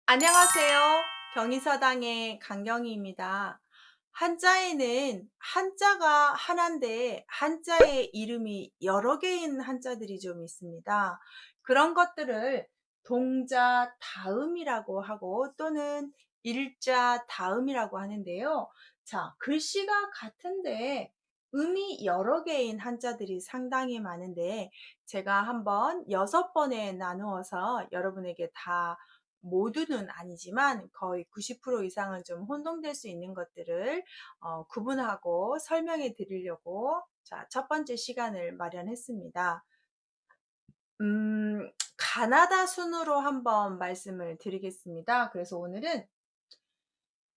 안녕하세요. 경희서당의 강경희입니다. 한자에는 한자가 하나인데 한자의 이름이 여러 개인 한자들이 좀 있습니다. 그런 것들을 동자 다음이라고 하고 또는 일자 다음이라고 하는데요. 자, 글씨가 같은데 음이 여러 개인 한자들이 상당히 많은데 제가 한번 6번에 나누어서 여러분에게 다 모두는 아니지만 거의 90% 이상은 좀 혼동될 수 있는 것들을 구분하고 설명해 드리려고 첫 번째 시간을 마련했습니다. 가나다 순으로 한번 말씀을 드리겠습니다. 그래서 오늘은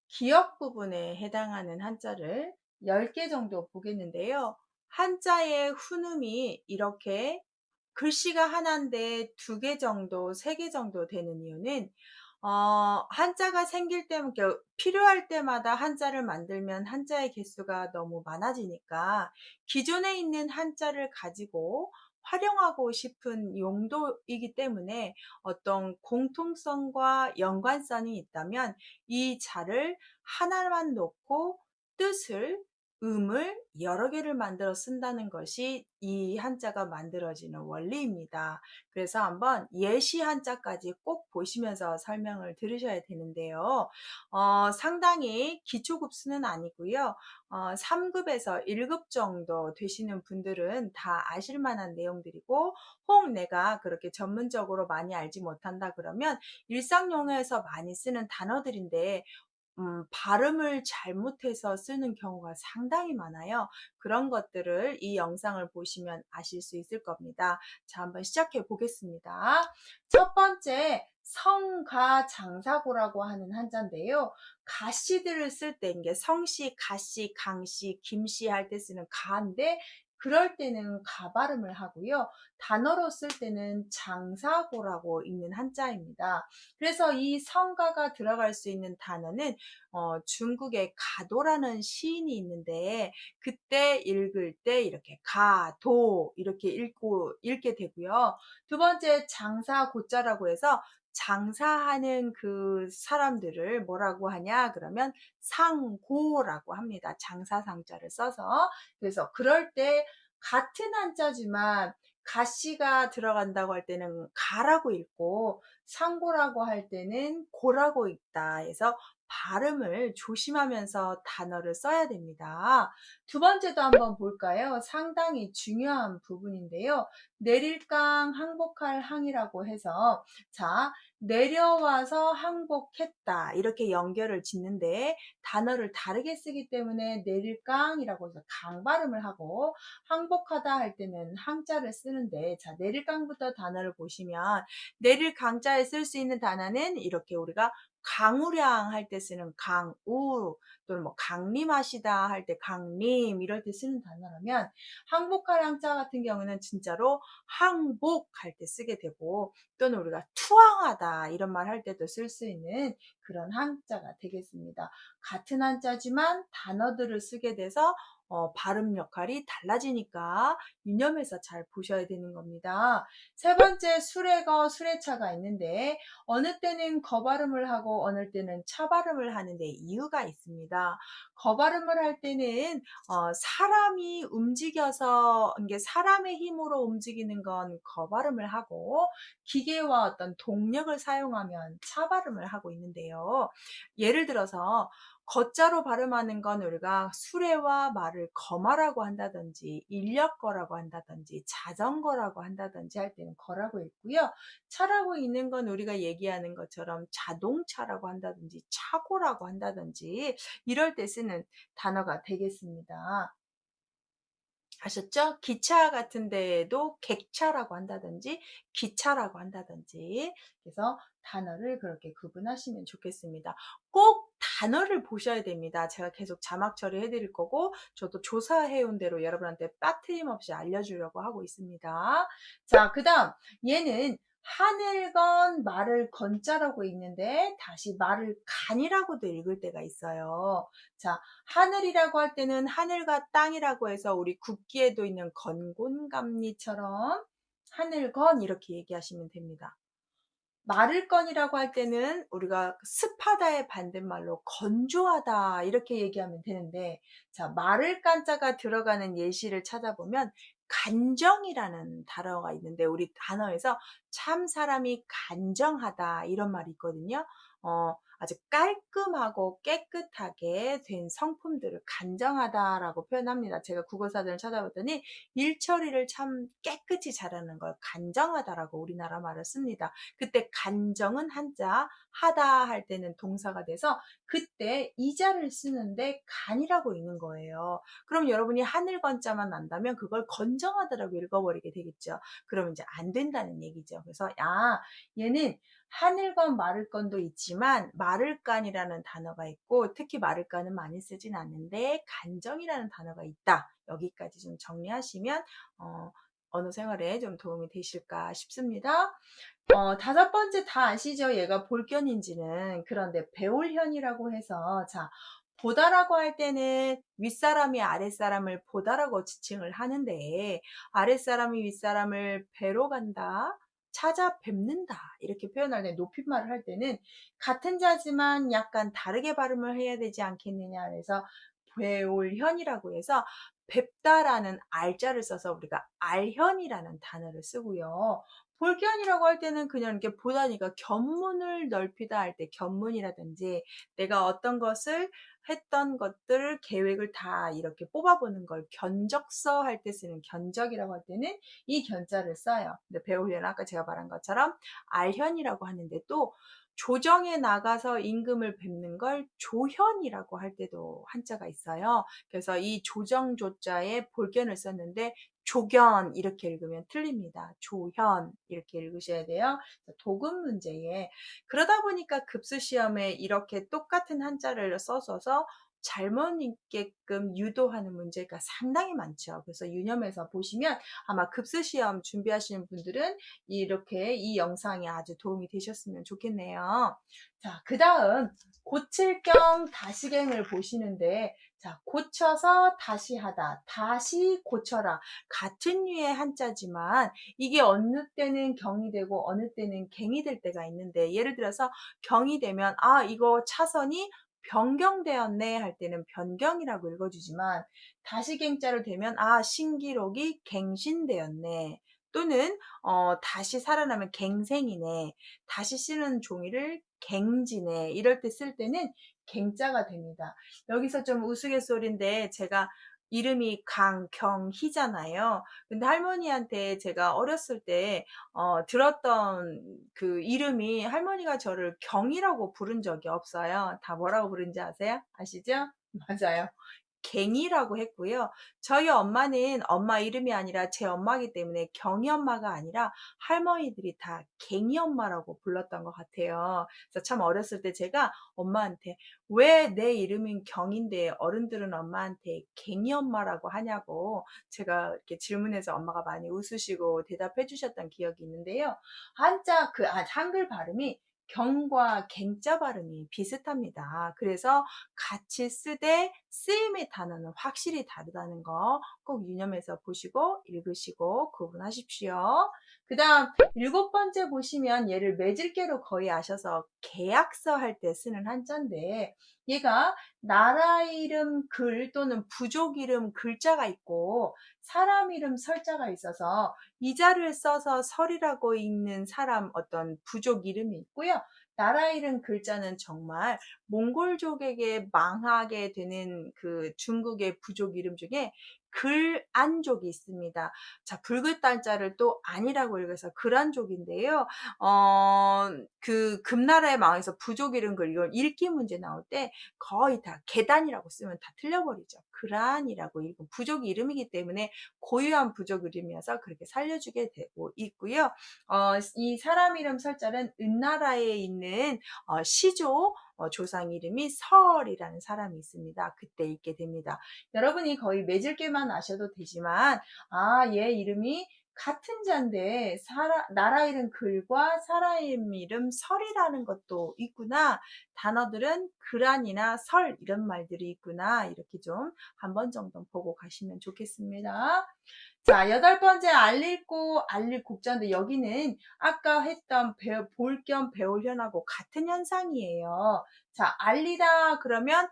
기역 부분에 해당하는 한자를 10개 정도 보겠는데요. 한자의 훈음이 이렇게 글씨가 하나인데 2개 정도, 3개 정도 되는 이유는 한자가 생길 때 필요할 때마다 한자를 만들면 한자의 개수가 너무 많아지니까 기존에 있는 한자를 가지고 활용하고 싶은 용도이기 때문에 어떤 공통성과 연관성이 있다면 이 자를 하나만 놓고 뜻을 음을 여러 개를 만들어 쓴다는 것이 이 한자가 만들어지는 원리입니다. 그래서 한번 예시 한자까지 꼭 보시면서 설명을 들으셔야 되는데요. 상당히 기초급수는 아니고요. 3급에서 1급 정도 되시는 분들은 다 아실 만한 내용들이고 혹 내가 그렇게 전문적으로 많이 알지 못한다 그러면 일상용어에서 많이 쓰는 단어들인데 발음을 잘못해서 쓰는 경우가 상당히 많아요. 그런 것들을 이 영상을 보시면 아실 수 있을 겁니다. 자, 한번 시작해 보겠습니다. 첫 번째, 성가장사고라고 하는 한자인데요. 가씨들을 쓸 때, 이게 성씨, 가씨, 강씨, 김씨 할 때 쓰는 가인데, 그럴 때는 가 발음을 하고요. 단어로 쓸 때는 장사고라고 읽는 한자입니다. 그래서 이 성가가 들어갈 수 있는 단어는 중국의 가도라는 시인이 있는데 그때 읽을 때 이렇게 가도 이렇게 읽게 되고요. 두 번째 장사 고자라고 해서 장사하는 그 사람들을 뭐라고 하냐 그러면 상고라고 합니다. 장사상자를 써서. 그래서 그럴 때 같은 한자지만 가씨가 들어간다고 할 때는 가라고 읽고 상고라고 할 때는 고라고 읽다 해서 발음을 조심하면서 단어를 써야 됩니다. 두 번째도 한번 볼까요? 상당히 중요한 부분인데요. 내릴강 항복할 항이라고 해서 자, 내려와서 항복했다 이렇게 연결을 짓는데 단어를 다르게 쓰기 때문에 내릴강이라고 해서 강 발음을 하고 항복하다 할 때는 항자를 쓰는데 자, 내릴강부터 단어를 보시면 내릴 강자에 쓸 수 있는 단어는 이렇게 우리가 강우량 할 때 쓰는 강우 또는 뭐 강림하시다 할 때 강림 이럴 때 쓰는 단어라면 항복할 항자 같은 경우는 진짜로 항복할 때 쓰게 되고 또는 우리가 투항하다 이런 말 할 때도 쓸 수 있는 그런 항자가 되겠습니다. 같은 한자지만 단어들을 쓰게 돼서 발음 역할이 달라지니까 유념해서 잘 보셔야 되는 겁니다. 세 번째 수레거, 수레차가 있는데 어느 때는 거 발음을 하고 어느 때는 차 발음을 하는데 이유가 있습니다. 거 발음을 할 때는 사람이 움직여서 이게 사람의 힘으로 움직이는 건 거 발음을 하고 기계와 어떤 동력을 사용하면 차 발음을 하고 있는데요. 예를 들어서 거자로 발음하는 건 우리가 수레와 말을 거마라고 한다든지 인력거라고 한다든지 자전거라고 한다든지 할 때는 거라고 읽고요. 차라고 읽는 건 우리가 얘기하는 것처럼 자동차라고 한다든지 차고라고 한다든지 이럴 때 쓰는 단어가 되겠습니다. 아셨죠? 기차 같은 데에도 객차라고 한다든지 기차라고 한다든지 그래서 단어를 그렇게 구분하시면 좋겠습니다. 꼭 단어를 보셔야 됩니다. 제가 계속 자막 처리해 드릴 거고 저도 조사해 온 대로 여러분한테 빠트림없이 알려주려고 하고 있습니다. 자, 그 다음 얘는 하늘건 말을 건자라고 읽는데 다시 말을 간이라고도 읽을 때가 있어요. 자, 하늘이라고 할 때는 하늘과 땅이라고 해서 우리 국기에도 있는 건곤감리처럼 하늘건 이렇게 얘기하시면 됩니다. 마를 건이라고 할 때는 우리가 습하다의 반대말로 건조하다 이렇게 얘기하면 되는데, 자, 마를 간자가 들어가는 예시를 찾아보면 간정이라는 단어가 있는데, 우리 단어에서 참 사람이 간정하다 이런 말이 있거든요. 아주 깔끔하고 깨끗하게 된 성품들을 간정하다라고 표현합니다. 제가 국어사전을 찾아봤더니 일 처리를 참 깨끗이 잘하는 걸 간정하다라고 우리나라 말을 씁니다. 그때 간정은 한자, 하다 할 때는 동사가 돼서 그때 이자를 쓰는데 간이라고 있는 거예요. 그럼 여러분이 하늘 건자만 난다면 그걸 건정하다라고 읽어버리게 되겠죠. 그러면 이제 안 된다는 얘기죠. 그래서 얘는 하늘건 마를건도 있지만 마를간이라는 단어가 있고, 특히 마를간은 많이 쓰진 않는데 간정이라는 단어가 있다. 여기까지 좀 정리하시면 언어 생활에 좀 도움이 되실까 싶습니다. 다섯 번째 다 아시죠? 얘가 볼견인지는. 그런데 배울현이라고 해서, 자, 보다라고 할 때는 윗사람이 아랫사람을 보다라고 지칭을 하는데, 아랫사람이 윗사람을 뵈러 간다, 찾아뵙는다 이렇게 표현할 때, 높임말을 할 때는 같은 자지만 약간 다르게 발음을 해야 되지 않겠느냐 그래서 배울현이라고 해서 뵙다라는 알자를 써서 우리가 알현이라는 단어를 쓰고요. 볼견이라고 할 때는 그냥 이렇게 보다니까 견문을 넓히다 할 때 견문이라든지, 내가 어떤 것을 했던 것들 계획을 다 이렇게 뽑아보는 걸 견적서 할 때 쓰는 견적이라고 할 때는 이 견자를 써요. 근데 배우현 아까 제가 말한 것처럼 알현이라고 하는데, 또 조정에 나가서 임금을 뵙는 걸 조현이라고 할 때도 한자가 있어요. 그래서 이 조정 조자에 볼견을 썼는데 조견 이렇게 읽으면 틀립니다. 조현 이렇게 읽으셔야 돼요. 도금 문제에, 그러다 보니까 급수 시험에 이렇게 똑같은 한자를 써서 잘못 읽게끔 유도하는 문제가 상당히 많죠. 그래서 유념해서 보시면 아마 급수 시험 준비하시는 분들은 이렇게 이 영상이 아주 도움이 되셨으면 좋겠네요. 자, 그 다음 고칠 겸 다시갱을 보시는데, 자, 고쳐서 다시 하다, 다시 고쳐라. 같은 류의 한자지만 이게 어느 때는 경이 되고 어느 때는 갱이 될 때가 있는데, 예를 들어서 경이 되면 이거 차선이 변경되었네 할 때는 변경이라고 읽어주지만, 다시갱자로 되면 신기록이 갱신되었네, 또는 다시 살아나면 갱생이네, 다시 쓰는 종이를 갱지네 이럴 때 쓸 때는 갱자가 됩니다. 여기서 좀 우스갯소리인데, 제가 이름이 강경희잖아요. 근데 할머니한테 제가 어렸을 때 들었던 그 이름이, 할머니가 저를 경이라고 부른 적이 없어요. 다 뭐라고 부른지 아세요? 아시죠? 맞아요. 갱이라고 했고요. 저희 엄마는 엄마 이름이 아니라 제 엄마이기 때문에 경이 엄마가 아니라 할머니들이 다 갱이 엄마라고 불렀던 것 같아요. 그래서 참 어렸을 때 제가 엄마한테 왜 내 이름인 경인데 어른들은 엄마한테 갱이 엄마라고 하냐고 제가 이렇게 질문해서 엄마가 많이 웃으시고 대답해 주셨던 기억이 있는데요. 한글 발음이 경과 갱자 발음이 비슷합니다. 그래서 같이 쓰되 쓰임의 단어는 확실히 다르다는 거 꼭 유념해서 보시고 읽으시고 구분하십시오. 그 다음 일곱 번째 보시면, 얘를 매질계로 거의 아셔서 계약서 할 때 쓰는 한자인데, 얘가 나라 이름 글 또는 부족 이름 글자가 있고 사람 이름 설자가 있어서 이자를 써서 설이라고 읽는 사람 어떤 부족 이름이 있고요. 나라 이름 글자는 정말 몽골족에게 망하게 되는 그 중국의 부족 이름 중에 글안족이 있습니다. 자, 붉은달자를 또 안이라고 읽어서 글안족인데요. 그 금나라에 망해서 부족 이름 글, 이걸 읽기 문제 나올 때 거의 다 계단이라고 쓰면 다 틀려버리죠. 글안이라고 읽고, 부족 이름이기 때문에 고유한 부족 이름이어서 그렇게 살려주게 되고 있고요. 이 사람 이름 설자는 은나라에 있는 시조 조상 이름이 설이라는 사람이 있습니다. 그때 읽게 됩니다. 여러분이 거의 매질게만 아셔도 되지만, 얘 이름이 같은 자인데 나라 이름 글과 사람 이름 설이라는 것도 있구나. 단어들은 글안이나 설 이런 말들이 있구나. 이렇게 좀 한 번 정도 보고 가시면 좋겠습니다. 자, 8번째 알릴고 알릴 곡자인데 여기는 아까 했던 볼 겸 배우려하고 같은 현상이에요. 자, 알리다 그러면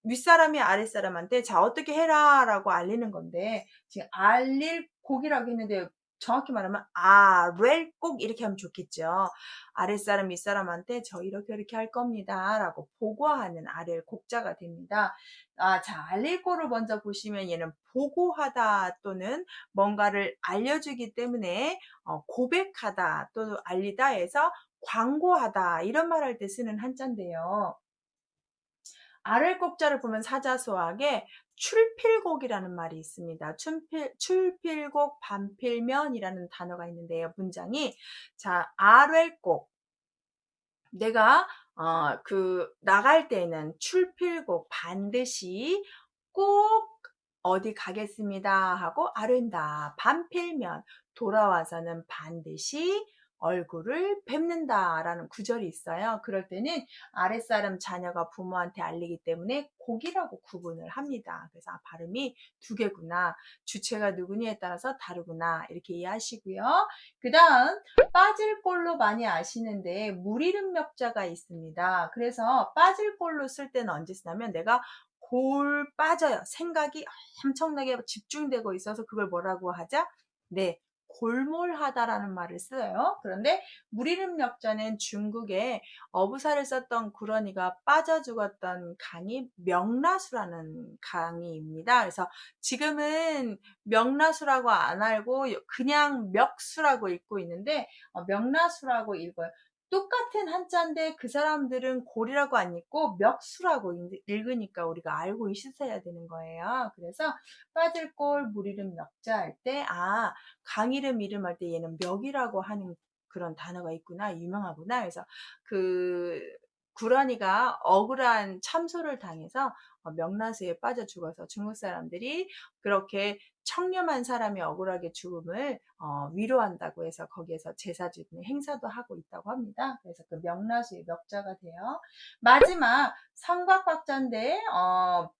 윗사람이 아랫사람한테 자 어떻게 해라라고 알리는 건데 지금 알릴 곡이라고 했는데 정확히 말하면 아렐 꼭 이렇게 하면 좋겠죠. 아랫사람 윗사람한테 저 이렇게 할 겁니다 라고 보고하는 아렐 곡자가 됩니다. 자, 알릴 거를 먼저 보시면 얘는 보고하다 또는 뭔가를 알려주기 때문에 고백하다 또는 알리다 해서 광고하다 이런 말 할 때 쓰는 한자인데요. 아를 곡자를 보면 사자소학에 출필곡이라는 말이 있습니다. 출필곡 반필면이라는 단어가 있는데요. 문장이 자 아랫곡 내가 나갈 때는 출필곡 반드시 꼭 어디 가겠습니다 하고 아른다. 반필면 돌아와서는 반드시 얼굴을 뵙는다 라는 구절이 있어요. 그럴 때는 아랫사람 자녀가 부모한테 알리기 때문에 곡이라고 구분을 합니다. 그래서 발음이 두 개구나. 주체가 누구냐에 따라서 다르구나. 이렇게 이해하시고요. 그 다음 빠질 꼴로 많이 아시는데 물이름 역자가 있습니다. 그래서 빠질 꼴로 쓸 때는 언제 쓰냐면 내가 골 빠져요. 생각이 엄청나게 집중되고 있어서 그걸 뭐라고 하자? 네, 골몰하다라는 말을 써요. 그런데 물이름 역자는 중국에 어부사를 썼던 구런이가 빠져 죽었던 강이 명나수라는 강이입니다. 그래서 지금은 명나수라고 안 알고 그냥 멱수라고 읽고 있는데 명나수라고 읽어요. 똑같은 한자인데 그 사람들은 골이라고 안 읽고 멱수라고 읽으니까 우리가 알고 있어야 되는 거예요. 그래서 빠질 골, 물 이름 멱자 할 때 강 이름 할 때 얘는 멱이라고 하는 그런 단어가 있구나. 유명하구나. 그래서 그 구란이가 억울한 참소를 당해서 명나수에 빠져 죽어서 중국 사람들이 그렇게 청렴한 사람이 억울하게 죽음을 위로한다고 해서 거기에서 제사주는 행사도 하고 있다고 합니다. 그래서 그 명나수의 멱자가 돼요. 마지막 성곽곽자인데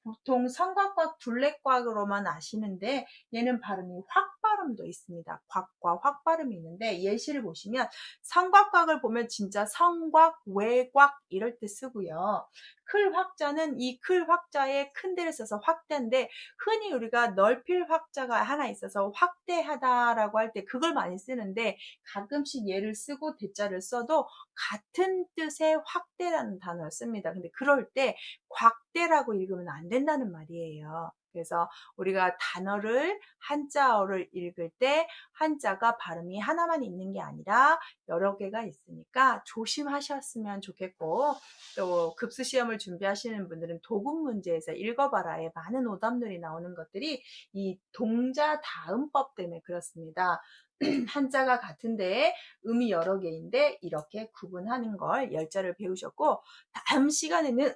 보통 성곽곽 둘레곽으로만 아시는데 얘는 발음이 확 발음도 있습니다. 곽과 확 발음이 있는데 예시를 보시면 성곽곽을 보면 진짜 성곽, 외곽 이럴 때 쓰고요. 클 확자는 이 클 확자에 큰 데를 써서 확대인데 흔히 우리가 넓힐 확자가 하나 있어서 확대하다라고 할 때 그걸 많이 쓰는데 가끔씩 얘를 쓰고 대자를 써도 같은 뜻의 확대라는 단어를 씁니다. 근데 그럴 때 곽대라고 읽으면 안 된다는 말이에요. 그래서 우리가 단어를 한자어를 읽을 때 한자가 발음이 하나만 있는 게 아니라 여러 개가 있으니까 조심하셨으면 좋겠고 또 급수 시험을 준비하시는 분들은 도금 문제에서 읽어봐라에 많은 오답률이 나오는 것들이 이 동자 다음법 때문에 그렇습니다. 한자가 같은데 음이 여러 개인데 이렇게 구분하는 걸 열자를 배우셨고 다음 시간에는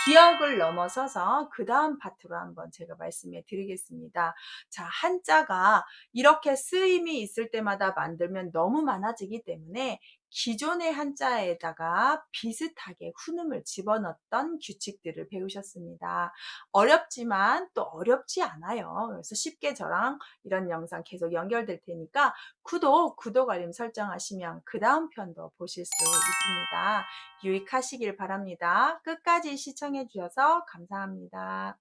기억을 넘어서서 그 다음 파트로 한번 제가 말씀해 드리겠습니다. 자, 한자가 이렇게 쓰임이 있을 때마다 만들면 너무 많아지기 때문에 기존의 한자에다가 비슷하게 훈음을 집어넣었던 규칙들을 배우셨습니다. 어렵지만 또 어렵지 않아요. 그래서 쉽게 저랑 이런 영상 계속 연결될 테니까 구독 알림 설정하시면 그 다음 편도 보실 수 있습니다. 유익하시길 바랍니다. 끝까지 시청해 주셔서 감사합니다.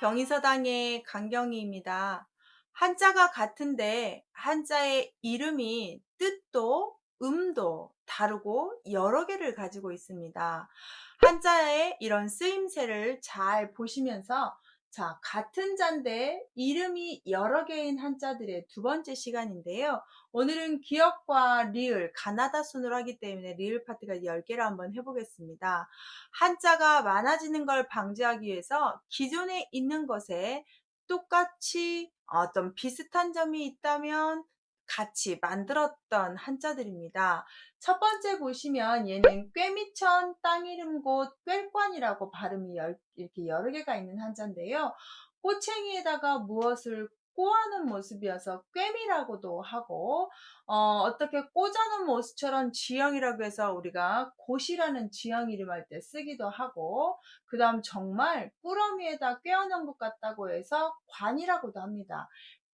경의서당의 강경희입니다. 한자가 같은데 한자의 이름이 뜻도 음도 다르고 여러 개를 가지고 있습니다. 한자의 이런 쓰임새를 잘 보시면서 자, 같은 자인데 이름이 여러 개인 한자들의 두 번째 시간인데요. 오늘은 기역과 리을, 가나다 순으로 하기 때문에 리을 파트가 10개를 한번 해보겠습니다. 한자가 많아지는 걸 방지하기 위해서 기존에 있는 것에 똑같이 어떤 비슷한 점이 있다면 같이 만들었던 한자들입니다. 첫 번째 보시면 얘는 꿰미천, 땅 이름 곳, 꿰관이라고 발음이 이렇게 여러 개가 있는 한자인데요. 꼬챙이에다가 무엇을 꼬아는 모습이어서 꿰미라고도 하고 어떻게 꽂아놓은 모습처럼 지형이라고 해서 우리가 곳이라는 지형 이름 할 때 쓰기도 하고 그 다음 정말 꾸러미에다 꿰어놓은 것 같다고 해서 관이라고도 합니다.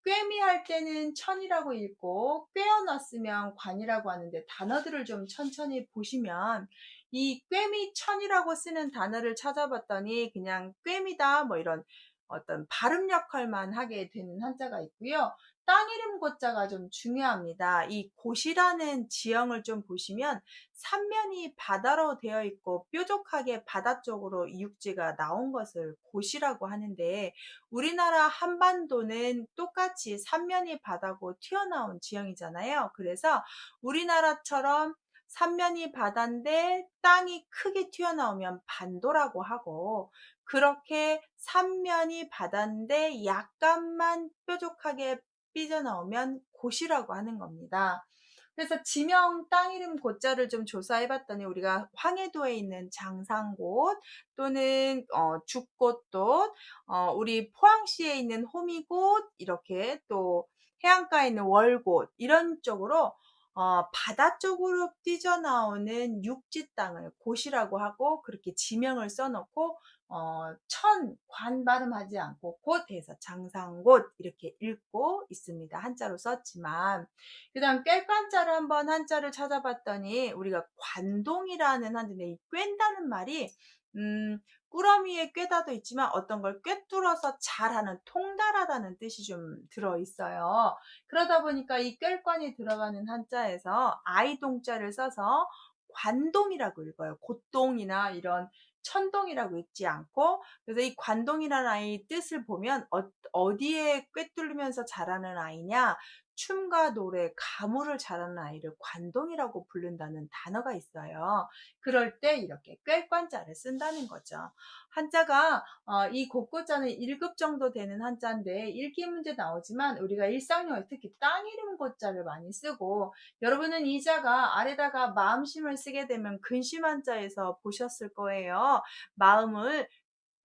꿰미 할 때는 천이라고 읽고 꿰어놨으면 관이라고 하는데 단어들을 좀 천천히 보시면 이 꿰미 천이라고 쓰는 단어를 찾아봤더니 그냥 꿰미다 뭐 이런 어떤 발음 역할만 하게 되는 한자가 있고요. 땅 이름 고자가 좀 중요합니다. 이 곳이라는 지형을 좀 보시면 삼면이 바다로 되어 있고 뾰족하게 바다 쪽으로 육지가 나온 것을 곳이라고 하는데 우리나라 한반도는 똑같이 삼면이 바다고 튀어나온 지형이잖아요. 그래서 우리나라처럼 삼면이 바다인데 땅이 크게 튀어나오면 반도라고 하고 그렇게 삼면이 바다인데 약간만 뾰족하게 삐져나오면 곳이라고 하는 겁니다. 그래서 지명 땅 이름 곳자를 좀 조사해 봤더니 우리가 황해도에 있는 장상곳 또는 죽곳도 우리 포항시에 있는 호미곶 이렇게 또 해안가에 있는 월곶 이런 쪽으로 바다 쪽으로 삐져나오는 육지 땅을 곳이라고 하고 그렇게 지명을 써놓고 관 발음하지 않고 곳에서 장상곳 이렇게 읽고 있습니다. 한자로 썼지만 그 다음 꿰관자를 한번 한자를 찾아봤더니 우리가 관동이라는 한자인데 이 꿰다는 말이 꾸러미에 꿰다도 있지만 어떤 걸 꿰뚫어서 잘하는 통달하다는 뜻이 좀 들어있어요. 그러다 보니까 이 꿰관이 들어가는 한자에서 아이동자를 써서 관동이라고 읽어요. 곧동이나 이런 천동이라고 읽지 않고 그래서 이 관동이라는 아이 뜻을 보면 어디에 꿰뚫으면서 자라는 아이냐 춤과 노래, 가무를 잘하는 아이를 관동이라고 부른다는 단어가 있어요. 그럴 때 이렇게 꿰관자를 쓴다는 거죠. 한자가 이 곡고자는 1급 정도 되는 한자인데 읽기 문제 나오지만 우리가 일상용어 특히 땅 이름 고자를 많이 쓰고 여러분은 이 자가 아래다가 마음심을 쓰게 되면 근심 한자에서 보셨을 거예요. 마음을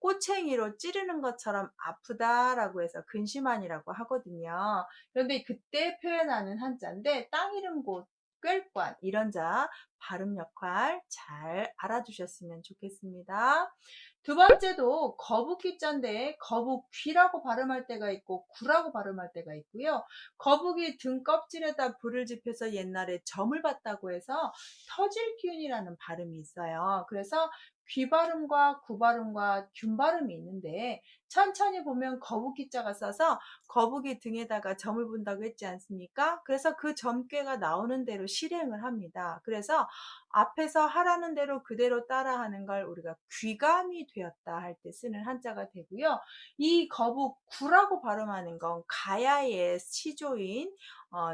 꼬챙이로 찌르는 것처럼 아프다라고 해서 근심한이라고 하거든요. 그런데 그때 표현하는 한자인데 땅 이름 곳 꿰관 이런 자 발음 역할 잘 알아두셨으면 좋겠습니다. 두 번째도 거북귀자인데 거북귀라고 발음할 때가 있고 구라고 발음할 때가 있고요. 거북이 등 껍질에다 불을 지펴서 옛날에 점을 봤다고 해서 터질 기운이라는 발음이 있어요. 그래서 귀 발음과 구 발음과 균 발음이 있는데 천천히 보면 거북귀자가 써서 거북이 등에다가 점을 본다고 했지 않습니까? 그래서 그 점괘가 나오는 대로 실행을 합니다. 그래서 앞에서 하라는 대로 그대로 따라하는 걸 우리가 귀감이 되었다 할 때 쓰는 한자가 되고요. 이 거북 구라고 발음하는 건 가야의 시조인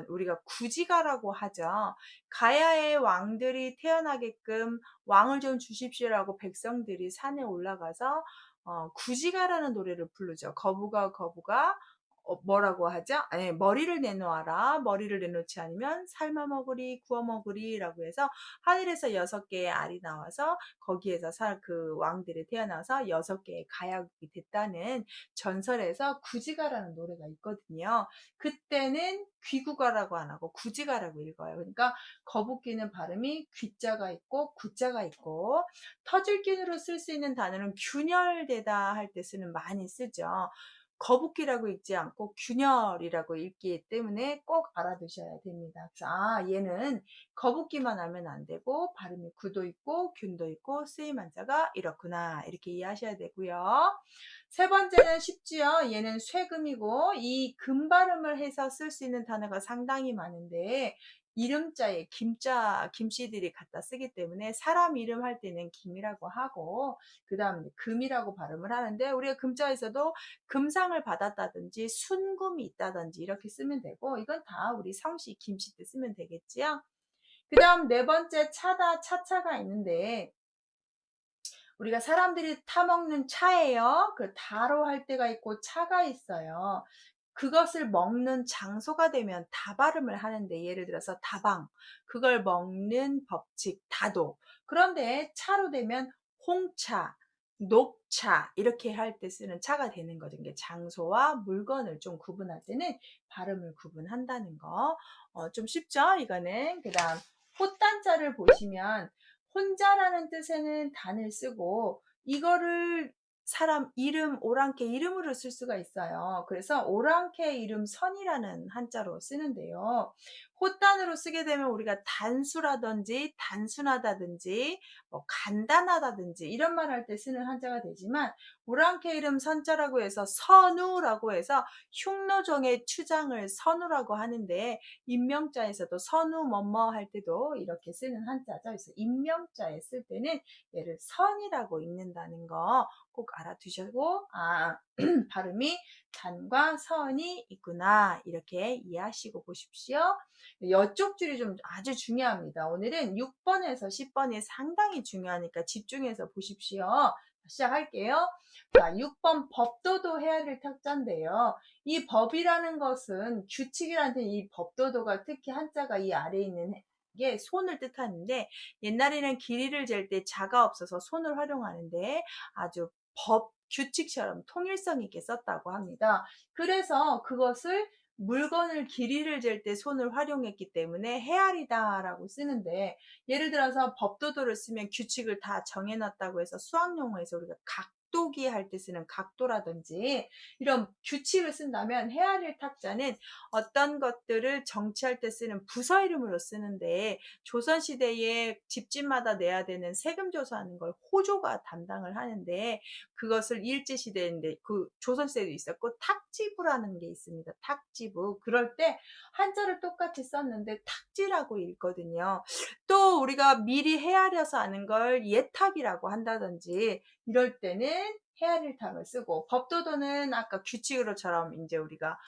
우리가 구지가라고 하죠. 가야의 왕들이 태어나게끔 왕을 좀 주십시오라고 백성들이 산에 올라가서 구지가라는 노래를 부르죠. 거부가 거부가 뭐라고 하죠? 네, 머리를 내놓아라. 머리를 내놓지 않으면 삶아 먹으리, 구워 먹으리라고 해서 하늘에서 6개의 알이 나와서 거기에서 그 왕들이 태어나서 6개의 가야국이 됐다는 전설에서 구지가라는 노래가 있거든요. 그때는 귀구가라고 안 하고 구지가라고 읽어요. 그러니까 거북귀는 발음이 귀자가 있고 구자가 있고 터질균으로 쓸 수 있는 단어는 균열되다 할 때 쓰는 많이 쓰죠. 거북기라고 읽지 않고 균열이라고 읽기 때문에 꼭 알아두셔야 됩니다. 그래서 얘는 거북기만 하면 안 되고 발음이 구도 있고 균도 있고 쓰임 한자가 이렇구나 이렇게 이해하셔야 되고요. 세 번째는 쉽지요. 얘는 쇠금이고 이 금 발음을 해서 쓸 수 있는 단어가 상당히 많은데 이름자에 김자, 김씨들이 갖다 쓰기 때문에 사람 이름 할 때는 김이라고 하고 그 다음에 금이라고 발음을 하는데 우리가 금자에서도 금상을 받았다든지 순금이 있다든지 이렇게 쓰면 되고 이건 다 우리 성씨, 김씨 때 쓰면 되겠지요. 그 다음 네 번째 차다, 차차가 있는데 우리가 사람들이 타먹는 차예요. 그 다로 할 때가 있고 차가 있어요. 그것을 먹는 장소가 되면 다 발음을 하는데 예를 들어서 다방 그걸 먹는 법칙 다도 그런데 차로 되면 홍차 녹차 이렇게 할 때 쓰는 차가 되는 거죠. 이게 장소와 물건을 좀 구분할 때는 발음을 구분한다는 거. 좀 쉽죠 이거는. 그 다음 호단자를 보시면 혼자라는 뜻에는 단을 쓰고 이거를 사람 이름 오랑캐 이름으로 쓸 수가 있어요. 그래서 오랑캐 이름 선이라는 한자로 쓰는데요. 호단으로 쓰게 되면 우리가 단수라든지 단순하다든지 뭐 간단하다든지 이런 말 할 때 쓰는 한자가 되지만 오랑캐 이름 선자라고 해서 선우라고 해서 흉노종의 추장을 선우라고 하는데 임명자에서도 선우 뭐뭐 할 때도 이렇게 쓰는 한자죠. 그래서 임명자에 쓸 때는 얘를 선이라고 읽는다는 거 꼭 알아두시고 발음이 단과 선이 있구나 이렇게 이해하시고 보십시오. 이쪽 줄이 좀 아주 중요합니다. 오늘은 6번에서 10번이 상당히 중요하니까 집중해서 보십시오. 시작할게요. 자, 6번 법도도 헤아릴 탁자인데요. 이 법이라는 것은 규칙이라는 뜻, 이 법도도가 특히 한자가 이 아래에 있는 게 손을 뜻하는데 옛날에는 길이를 잴 때 자가 없어서 손을 활용하는데 아주 법, 규칙처럼 통일성 있게 썼다고 합니다. 그래서 그것을 물건을 길이를 잴 때 손을 활용했기 때문에 헤아리다라고 쓰는데 예를 들어서 법도도를 쓰면 규칙을 다 정해놨다고 해서 수학용어에서 우리가 각도기 할 때 쓰는 각도라든지 이런 규칙을 쓴다면 헤아릴 탁자는 어떤 것들을 정치할 때 쓰는 부서 이름으로 쓰는데 조선시대에 집집마다 내야 되는 세금 조사하는 걸 호조가 담당을 하는데 그것을 일제시대인데 그 조선시대도 있었고 탁지부라는 게 있습니다. 탁지부. 그럴 때 한자를 똑같이 썼는데 탁지라고 읽거든요. 또 우리가 미리 헤아려서 아는 걸 예탁이라고 한다든지 이럴 때는 헤아릴 탁을 쓰고 법도도는 아까 규칙으로처럼 이제 우리가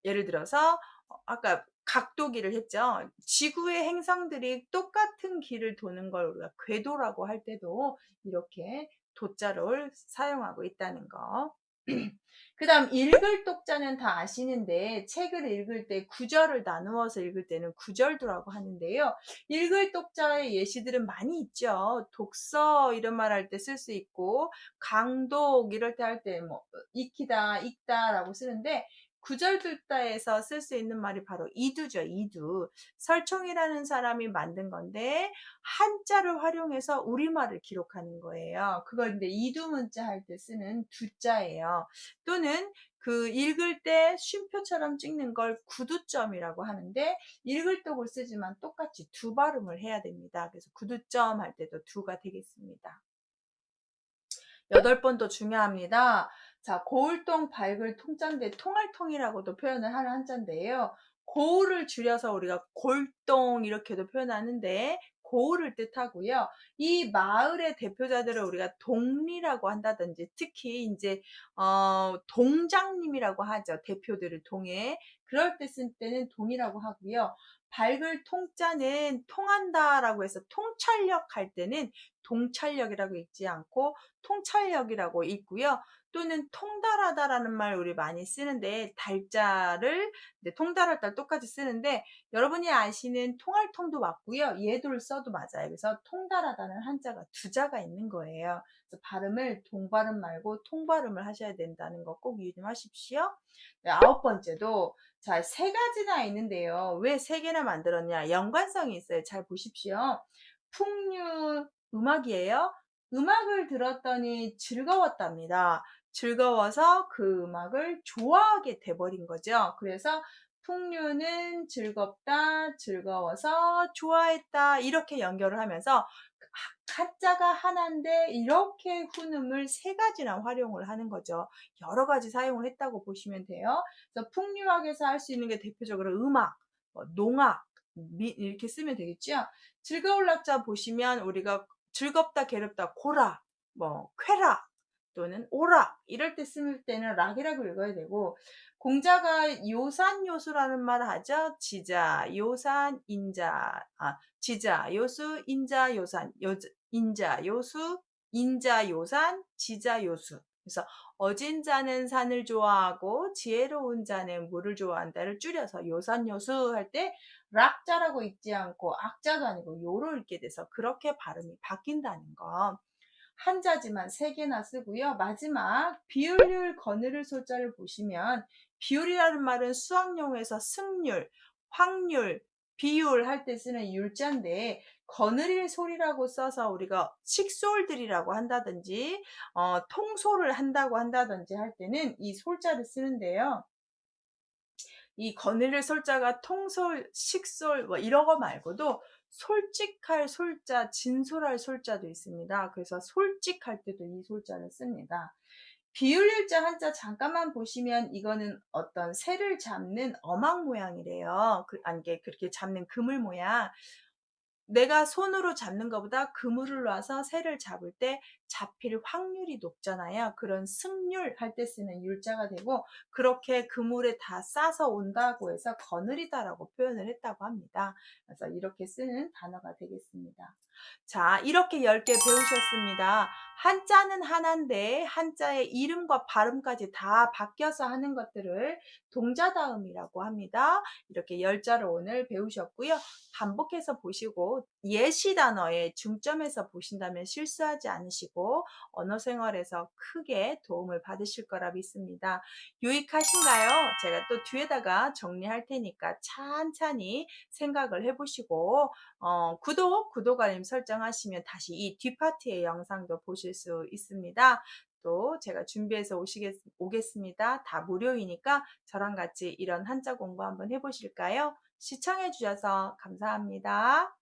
예를 들어서 아까 각도기를 했죠. 지구의 행성들이 똑같은 길을 도는 걸 우리가 궤도라고 할 때도 이렇게 도자를 사용하고 있다는 거. 그 다음 읽을 독자는 다 아시는데 책을 읽을 때 구절을 나누어서 읽을 때는 구절도라고 하는데요. 읽을 독자의 예시들은 많이 있죠. 독서 이런 말 할 때 쓸 수 있고 강독 이럴 때 할 때 뭐 익히다 읽다라고 쓰는데 구절독자에서 쓸 수 있는 말이 바로 이두죠. 이두. 설총이라는 사람이 만든 건데 한자를 활용해서 우리말을 기록하는 거예요. 그걸 근데 이두문자 할 때 쓰는 두자예요. 또는 그 읽을 때 쉼표처럼 찍는 걸 구두점이라고 하는데 읽을 독을 쓰지만 똑같이 두 발음을 해야 됩니다. 그래서 구두점 할 때도 두가 되겠습니다. 8번도 중요합니다. 자, 고울동 밝을 통자인데 통할통이라고도 표현을 하는 한자인데요. 고울을 줄여서 우리가 골동 이렇게도 표현하는데 고울을 뜻하고요. 이 마을의 대표자들을 우리가 동리라고 한다든지 특히 이제 동장님이라고 하죠. 대표들을 동해 그럴 때 쓸 때는 동이라고 하고요. 밝을 통자는 통한다라고 해서 통찰력 할 때는 동찰력이라고 읽지 않고 통찰력이라고 읽고요. 또는 통달하다라는 말 우리 많이 쓰는데 달자를 통달할 때 똑같이 쓰는데 여러분이 아시는 통할통도 맞고요. 얘도를 써도 맞아요. 그래서 통달하다는 한자가 두 자가 있는 거예요. 그래서 발음을 동발음 말고 통발음을 하셔야 된다는 거 꼭 유념하십시오. 네, 9번째도 자, 3가지나 있는데요. 왜 3개나 만들었냐? 연관성이 있어요. 잘 보십시오. 풍류 음악이에요. 음악을 들었더니 즐거웠답니다. 즐거워서 그 음악을 좋아하게 돼버린 거죠. 그래서 풍류는 즐겁다, 즐거워서, 좋아했다 이렇게 연결을 하면서 한자가 하나인데 이렇게 훈음을 세 가지나 활용을 하는 거죠. 여러 가지 사용을 했다고 보시면 돼요. 그래서 풍류학에서 할 수 있는 게 대표적으로 음악, 농악, 이렇게 쓰면 되겠죠. 즐거울 낙자 보시면 우리가 즐겁다, 괴롭다, 고라, 쾌락 또는 오락 이럴 때 쓸 때는 락이라고 읽어야 되고, 공자가 요산 요수라는 말을 하죠. 지자, 요산, 인자, 지자, 요수, 인자, 요산, 인자, 요수, 인자, 요산, 지자, 요수. 그래서 어진 자는 산을 좋아하고 지혜로운 자는 물을 좋아한다를 줄여서 요산, 요수 할 때 락자라고 읽지 않고 악자도 아니고 요로 읽게 돼서 그렇게 발음이 바뀐다는 거. 한자지만 세 개나 쓰고요. 마지막 비율, 거느릴 소자를 보시면 비율이라는 말은 수학용에서 승률, 확률, 비율 할 때 쓰는 율자인데, 거느릴 소리라고 써서 우리가 식솔들이라고 한다든지 통솔을 한다고 한다든지 할 때는 이 솔자를 쓰는데요. 이 거느릴 솔자가 통솔, 식솔 이런 거 말고도 솔직할 솔자, 진솔할 솔자도 있습니다. 그래서 솔직할 때도 이 솔자를 씁니다. 비율일자 한자 잠깐만 보시면 이거는 어떤 새를 잡는 어망 모양이래요. 아니, 그렇게 잡는 그물 모양. 내가 손으로 잡는 것보다 그물을 놔서 새를 잡을 때 잡힐 확률이 높잖아요. 그런 승률 할 때 쓰는 율자가 되고, 그렇게 그물에 다 싸서 온다고 해서 거느리다라고 표현을 했다고 합니다. 그래서 이렇게 쓰는 단어가 되겠습니다. 자, 이렇게 10개 배우셨습니다. 한자는 하나인데 한자의 이름과 발음까지 다 바뀌어서 하는 것들을 동자다음이라고 합니다. 이렇게 10자를 오늘 배우셨고요. 반복해서 보시고 예시 단어에 중점해서 보신다면 실수하지 않으시고 언어 생활에서 크게 도움을 받으실 거라 믿습니다. 유익하신가요? 제가 또 뒤에다가 정리할 테니까 찬찬히 생각을 해보시고 구독 알림 설정하시면 다시 이 뒷파트의 영상도 보실 수 있습니다. 또 제가 준비해서 오겠습니다. 다 무료이니까 저랑 같이 이런 한자 공부 한번 해보실까요? 시청해 주셔서 감사합니다.